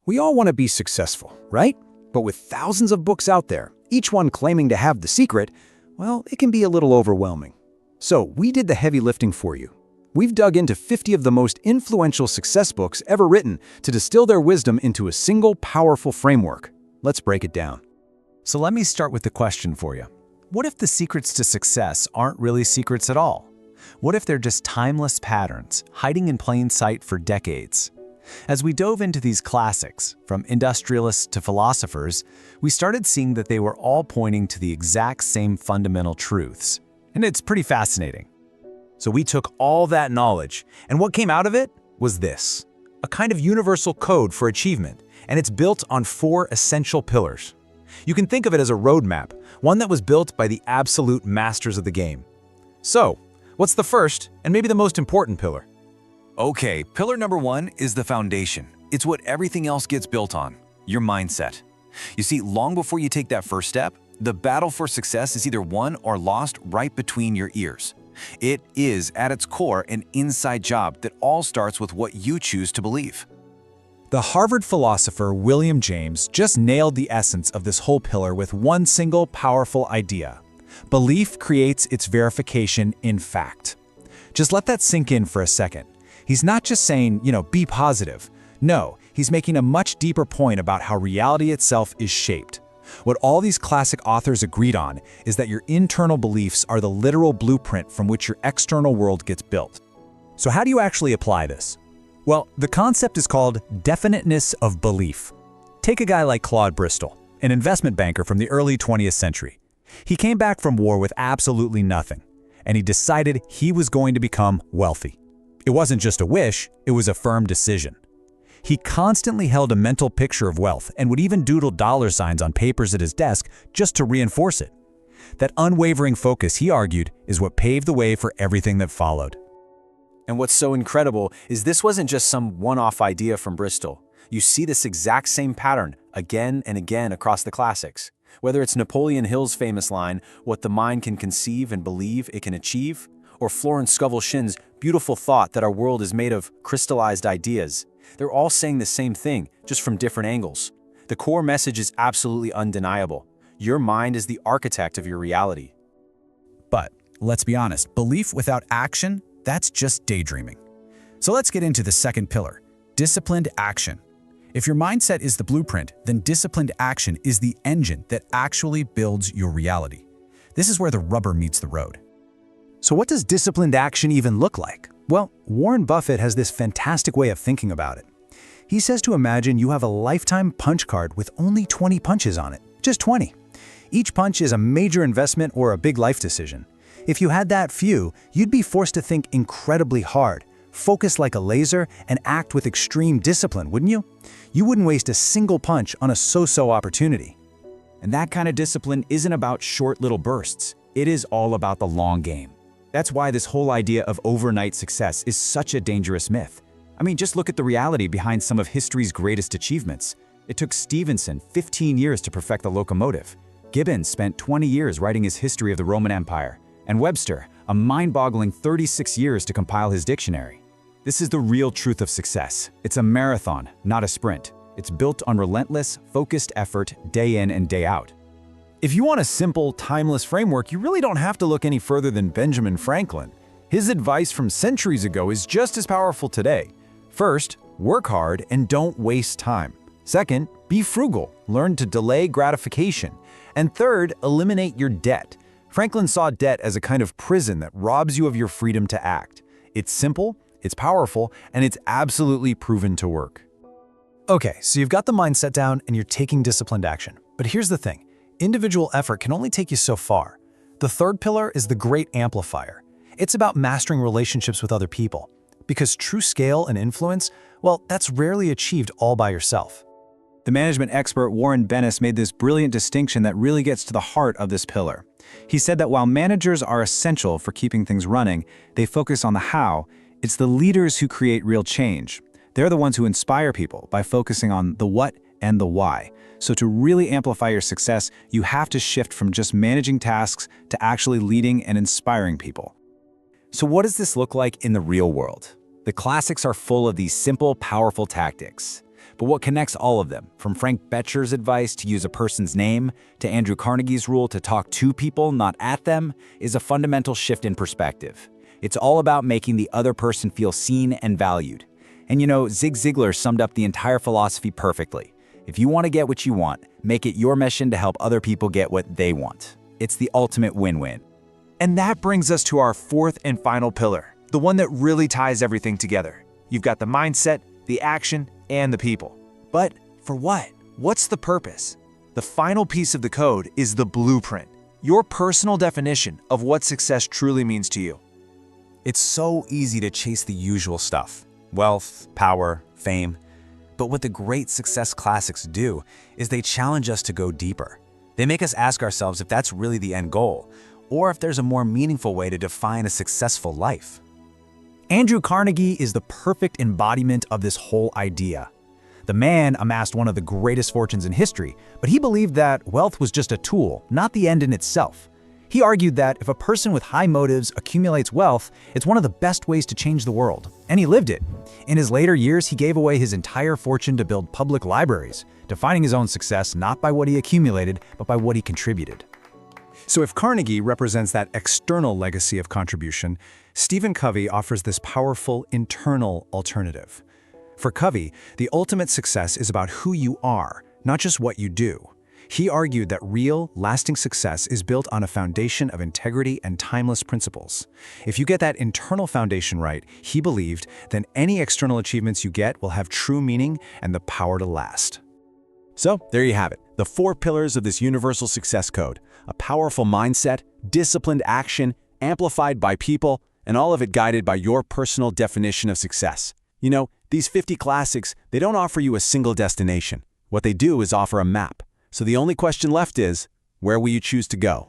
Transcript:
We all want to be successful, right? But with thousands of books out there, each one claiming to have the secret, well, it can be a little overwhelming. So we did the heavy lifting for you. We've dug into 50 of the most influential success books ever written to distill their wisdom into a single powerful framework. Let's break it down. So let me start with the question for you. What if the secrets to success aren't really secrets at all? What if they're just timeless patterns, hiding in plain sight for decades? As we dove into these classics, from industrialists to philosophers, we started seeing that they were all pointing to the exact same fundamental truths. And it's pretty fascinating. So we took all that knowledge, and what came out of it was this: a kind of universal code for achievement, and it's built on 4 essential pillars. You can think of it as a roadmap, one that was built by the absolute masters of the game. So, what's the first and maybe the most important pillar? Okay, pillar number 1 is the foundation. It's what everything else gets built on, your mindset. You see, long before you take that first step, the battle for success is either won or lost right between your ears. It is, at its core, an inside job that all starts with what you choose to believe. The Harvard philosopher William James just nailed the essence of this whole pillar with one single powerful idea. Belief creates its verification in fact. Just let that sink in for a second. He's not just saying, be positive. No, he's making a much deeper point about how reality itself is shaped. What all these classic authors agreed on is that your internal beliefs are the literal blueprint from which your external world gets built. So how do you actually apply this? Well, the concept is called definiteness of belief. Take a guy like Claude Bristol, an investment banker from the early 20th century. He came back from war with absolutely nothing, and he decided he was going to become wealthy. It wasn't just a wish, it was a firm decision. He constantly held a mental picture of wealth and would even doodle dollar signs on papers at his desk just to reinforce it. That unwavering focus, he argued, is what paved the way for everything that followed. And what's so incredible is this wasn't just some one-off idea from Bristol. You see this exact same pattern again and again across the classics. Whether it's Napoleon Hill's famous line, "What the mind can conceive and believe it can achieve," or Florence Scovel Shinn's beautiful thought that our world is made of crystallized ideas, they're all saying the same thing, just from different angles. The core message is absolutely undeniable. Your mind is the architect of your reality. But let's be honest, belief without action, that's just daydreaming. So let's get into the second pillar, disciplined action. If your mindset is the blueprint, then disciplined action is the engine that actually builds your reality. This is where the rubber meets the road. So what does disciplined action even look like? Well, Warren Buffett has this fantastic way of thinking about it. He says to imagine you have a lifetime punch card with only 20 punches on it, just 20. Each punch is a major investment or a big life decision. If you had that few, you'd be forced to think incredibly hard, focus like a laser, and act with extreme discipline, wouldn't you? You wouldn't waste a single punch on a so-so opportunity. And that kind of discipline isn't about short little bursts. It is all about the long game. That's why this whole idea of overnight success is such a dangerous myth. I mean, just look at the reality behind some of history's greatest achievements. It took Stephenson 15 years to perfect the locomotive. Gibbon spent 20 years writing his history of the Roman Empire. And Webster, a mind-boggling 36 years to compile his dictionary. This is the real truth of success. It's a marathon, not a sprint. It's built on relentless, focused effort day in and day out. If you want a simple, timeless framework, you really don't have to look any further than Benjamin Franklin. His advice from centuries ago is just as powerful today. First, work hard and don't waste time. Second, be frugal, learn to delay gratification. And third, eliminate your debt. Franklin saw debt as a kind of prison that robs you of your freedom to act. It's simple, it's powerful, and it's absolutely proven to work. Okay, so you've got the mindset down and you're taking disciplined action. But here's the thing. Individual effort can only take you so far. The third pillar is the great amplifier. It's about mastering relationships with other people. Because true scale and influence, well, that's rarely achieved all by yourself. The management expert Warren Bennis made this brilliant distinction that really gets to the heart of this pillar. He said that while managers are essential for keeping things running, they focus on the how. It's the leaders who create real change. They're the ones who inspire people by focusing on the what and the why. So to really amplify your success, you have to shift from just managing tasks to actually leading and inspiring people. So what does this look like in the real world? The classics are full of these simple, powerful tactics. But what connects all of them, from Frank Bettger's advice to use a person's name, to Andrew Carnegie's rule to talk to people, not at them, is a fundamental shift in perspective. It's all about making the other person feel seen and valued. And you know, Zig Ziglar summed up the entire philosophy perfectly. If you want to get what you want, make it your mission to help other people get what they want. It's the ultimate win-win. And that brings us to our fourth and final pillar, the one that really ties everything together. You've got the mindset, the action, and the people. But for what? What's the purpose? The final piece of the code is the blueprint, your personal definition of what success truly means to you. It's so easy to chase the usual stuff: wealth, power, fame. But what the great success classics do is they challenge us to go deeper. They make us ask ourselves if that's really the end goal, or if there's a more meaningful way to define a successful life. Andrew Carnegie is the perfect embodiment of this whole idea. The man amassed one of the greatest fortunes in history, but he believed that wealth was just a tool, not the end in itself. He argued that if a person with high motives accumulates wealth, it's one of the best ways to change the world, and he lived it. In his later years, he gave away his entire fortune to build public libraries, defining his own success not by what he accumulated, but by what he contributed. So if Carnegie represents that external legacy of contribution, Stephen Covey offers this powerful internal alternative. For Covey, the ultimate success is about who you are, not just what you do. He argued that real, lasting success is built on a foundation of integrity and timeless principles. If you get that internal foundation right, he believed, then any external achievements you get will have true meaning and the power to last. So there you have it, the 4 pillars of this universal success code: a powerful mindset, disciplined action, amplified by people, and all of it guided by your personal definition of success. You know, these 50 classics, they don't offer you a single destination. What they do is offer a map. So the only question left is, where will you choose to go?